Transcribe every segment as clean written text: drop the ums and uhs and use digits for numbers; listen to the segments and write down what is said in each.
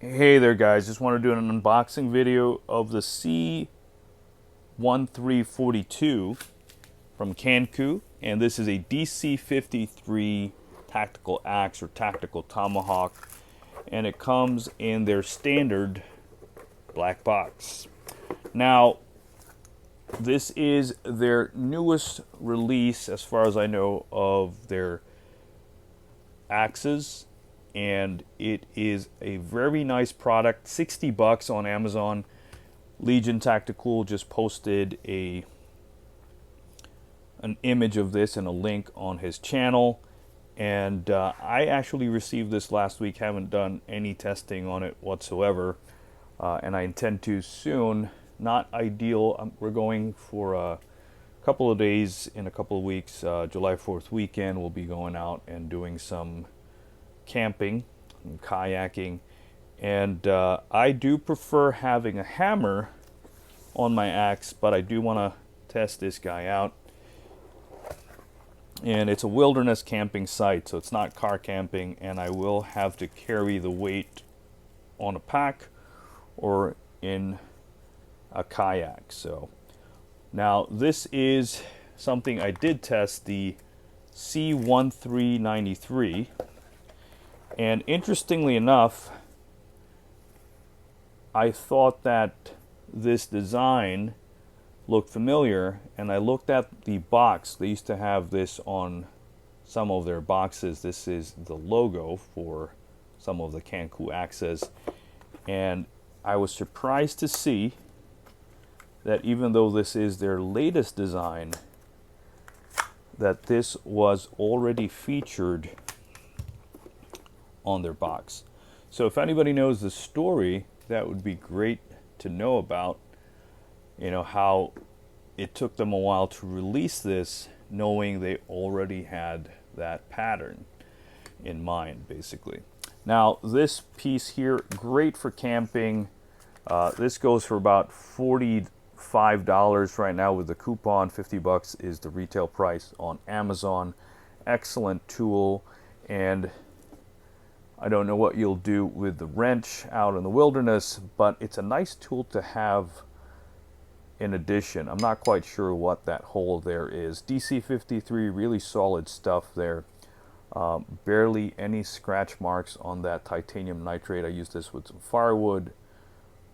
Hey there guys, just want to do an unboxing video of the C1342 from Canku, and this is a DC-53 tactical axe or tactical tomahawk, and it comes in their standard black box. Now, this is their newest release as far as I know of their axes, and it is a very nice product. 60 bucks on Amazon. Legion Tactical just posted an image of this and a link on his channel, and I actually received this last week. Haven't done any testing on it whatsoever, and I intend to soon. Not ideal. We're going for a couple of days in a couple of weeks. July 4th weekend, we'll be going out and doing some camping and kayaking, and I do prefer having a hammer on my axe, but I do want to test this guy out. And it's a wilderness camping site, so it's not car camping, and I will have to carry the weight on a pack or in a kayak. So now this is something I did test, the C1393. And interestingly enough, I thought that this design looked familiar, and I looked at the box. They used to have this on some of their boxes. This is the logo for some of the Canku axes, and I was surprised to see that even though this is their latest design, that this was already featured on their box. So if anybody knows the story, that would be great to know about. You know, how it took them a while to release this, knowing they already had that pattern in mind, basically. Now, this piece here, great for camping. This goes for about $45 right now with the coupon. 50 bucks is the retail price on Amazon. Excellent tool, and I don't know what you'll do with the wrench out in the wilderness, but it's a nice tool to have in addition. I'm not quite sure what that hole there is. DC-53, really solid stuff there. Barely any scratch marks on that titanium nitrate. I used this with some firewood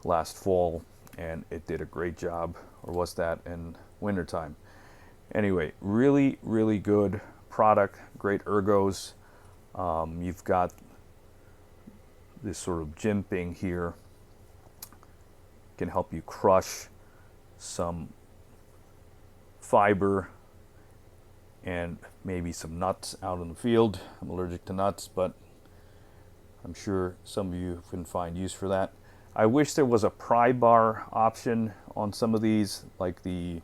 last fall, and it did a great job. Or was that in wintertime? Anyway, really, really good product. Great ergos. You've got this sort of jimping here. Can help you crush some fiber and maybe some nuts out in the field. I'm allergic to nuts, but I'm sure some of you can find use for that. I wish there was a prybar option on some of these, like the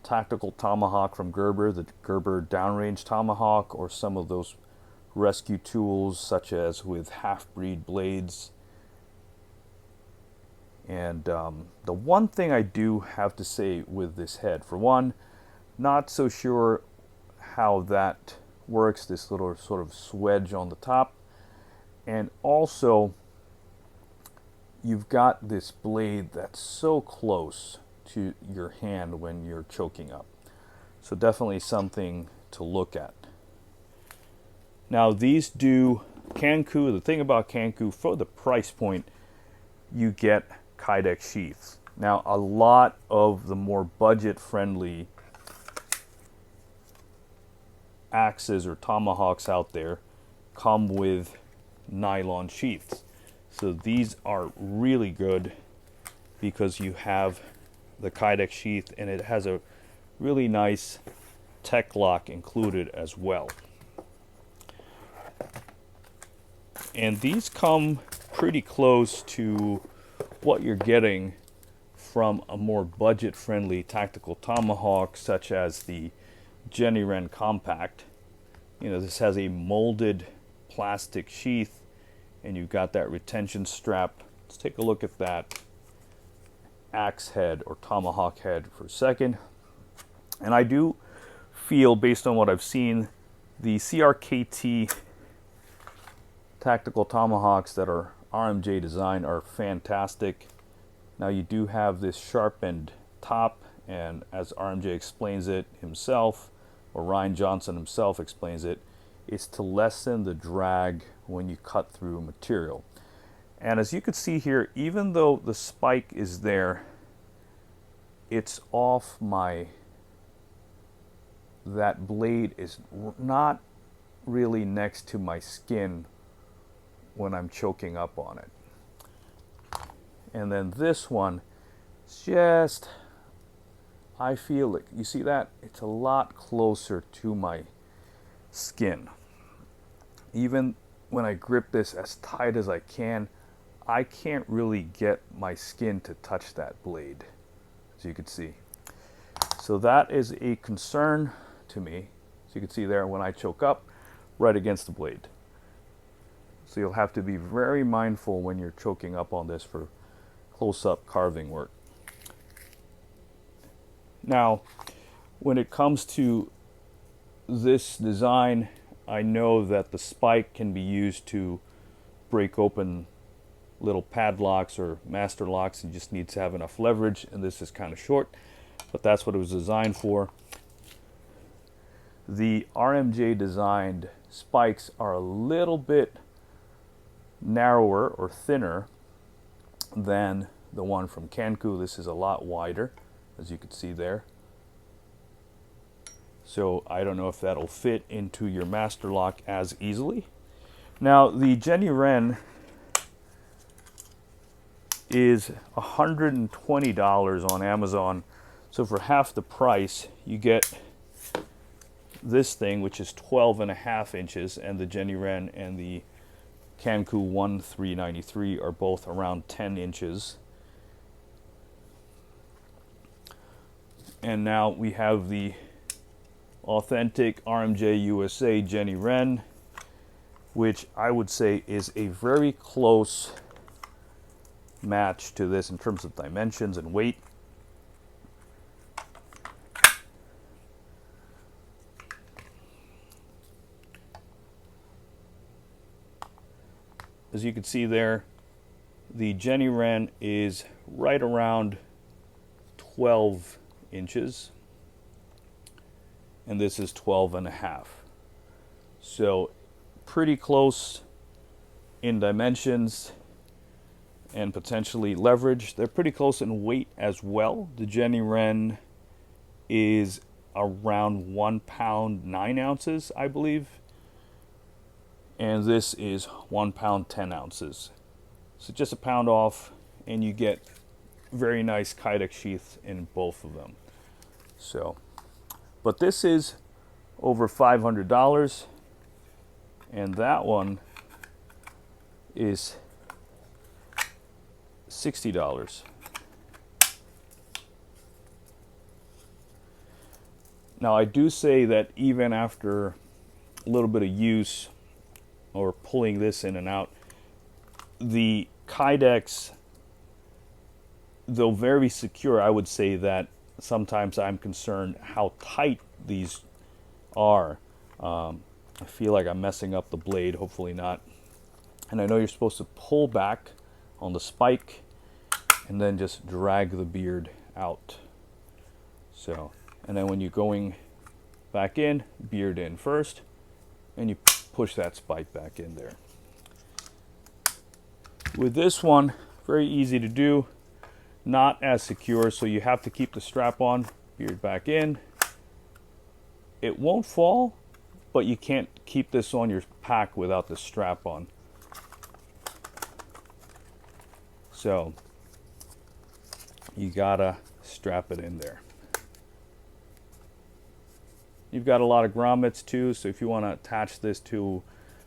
Tactical Tomahawk from Gerber, the Gerber downrange Tomahawk, or some of those rescue tools such as with half-breed blades. And the one thing I do have to say with this head, for one, not so sure how that works, this little sort of swedge on the top. And also, you've got this blade that's so close to your hand when you're choking up. So definitely something to look at. Now these do Canku. The thing about Canku, for the price point, you get Kydex sheaths. Now, a lot of the more budget-friendly axes or tomahawks out there come with nylon sheaths. So these are really good because you have the Kydex sheath, and it has a really nice tech lock included as well. And these come pretty close to what you're getting from a more budget-friendly tactical tomahawk, such as the Jenny Wren Compact. You know, this has a molded plastic sheath, and you've got that retention strap. Let's take a look at that axe head or tomahawk head for a second. And I do feel, based on what I've seen, the CRKT tactical tomahawks that are RMJ design are fantastic. Now you do have this sharpened top, and as RMJ explains it himself, or Ryan Johnson himself explains it, it's to lessen the drag when you cut through material. And as you can see here, even though the spike is there, it's off that blade is not really next to my skin when I'm choking up on it. And then this one, just, I feel it. You see that? It's a lot closer to my skin. Even when I grip this as tight as I can't really get my skin to touch that blade, as you can see. So that is a concern to me. So you can see there when I choke up, right against the blade. So you'll have to be very mindful when you're choking up on this for close-up carving work. Now, when it comes to this design, I know that the spike can be used to break open little padlocks or master locks. You just need to have enough leverage, and this is kind of short, but that's what it was designed for. The RMJ designed spikes are a little bit narrower or thinner than the one from Canku. This is a lot wider, as you can see there. So I don't know if that'll fit into your master lock as easily. Now the Jenny Wren is $120 on Amazon. So for half the price, you get this thing, which is 12.5 inches, and the Jenny Wren and the Canku 1393 are both around 10 inches. And now we have the authentic RMJ USA Jenny Wren, which I would say is a very close match to this in terms of dimensions and weight. As you can see there, the Jenny Wren is right around 12 inches, and this is 12.5. So pretty close in dimensions and potentially leverage. They're pretty close in weight as well. The Jenny Wren is around 1 pound 9 ounces, I believe, and this is 1 pound 10 ounces. So just a pound off, and you get very nice Kydex sheath in both of them. So, but this is over $500, and that one is $60. Now I do say that even after a little bit of use or pulling this in and out, the Kydex, though very secure, I would say that sometimes I'm concerned how tight these are. I feel like I'm messing up the blade, hopefully not. And I know you're supposed to pull back on the spike and then just drag the beard out. So, and then when you're going back in, beard in first, and you push that spike back in there. With this one, very easy to do, not as secure, so you have to keep the strap on, beard back in. It won't fall, but you can't keep this on your pack without the strap on. So you gotta strap it in there. You've got a lot of grommets too, so if you want to attach this to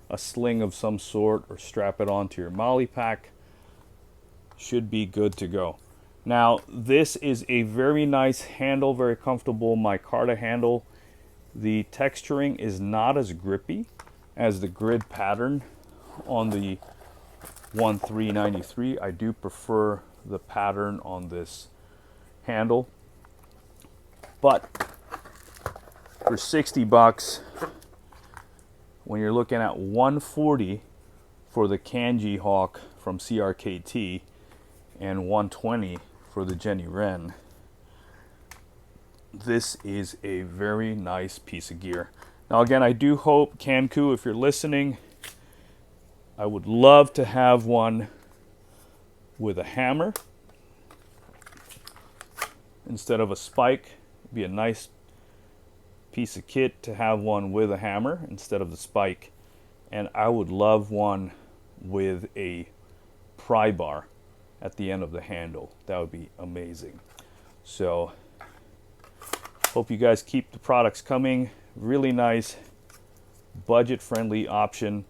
a sling of some sort or strap it onto your molly pack, should be good to go. Now this is a very nice handle, very comfortable micarta handle. The texturing is not as grippy as the grid pattern on the 1393. I do prefer the pattern on this handle, but for 60 bucks, when you're looking at 140 for the Canku Hawk from CRKT and 120 for the Jenny Wren. This is a very nice piece of gear. Now again, I do hope, Canku, if you're listening, I would love to have one with a hammer instead of a spike. It'd be a nice piece of kit to have one with a hammer instead of the spike. And I would love one with a prybar at the end of the handle. That would be amazing. So hope you guys keep the products coming. Really nice, budget-friendly option.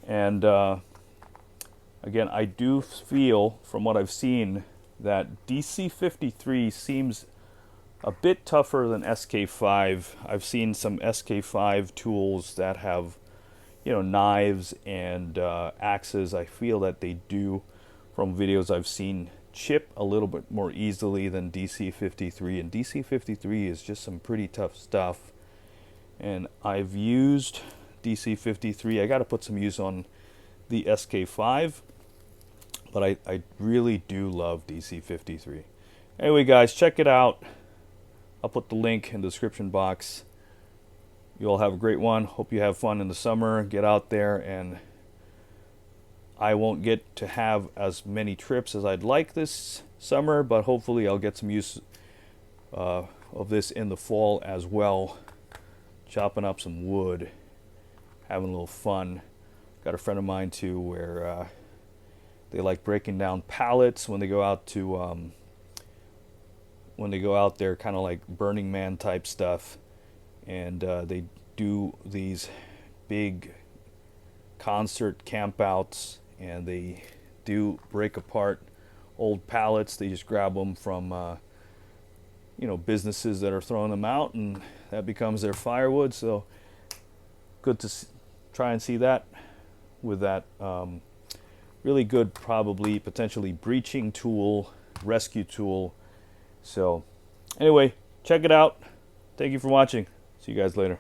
And again, I do feel from what I've seen that DC53 seems a bit tougher than SK5. I've seen some SK5 tools that have, you know, knives and axes. I feel that they do, from videos I've seen, chip a little bit more easily than DC53, and DC53 is just some pretty tough stuff. And I've used DC53. I got to put some use on the SK5, but I really do love DC53. Anyway, guys, check it out. I'll put the link in the description box. You all have a great one. Hope you have fun in the summer. Get out there, and I won't get to have as many trips as I'd like this summer, but hopefully I'll get some use of this in the fall as well. Chopping up some wood, having a little fun. Got a friend of mine too where they like breaking down pallets when they go out to there, kind of like Burning Man type stuff, and they do these big concert campouts, and they do break apart old pallets. They just grab them from you know, businesses that are throwing them out, and that becomes their firewood. So good to try and see that with that really good, probably potentially breaching tool, rescue tool. So anyway, check it out. Thank you for watching. See you guys later.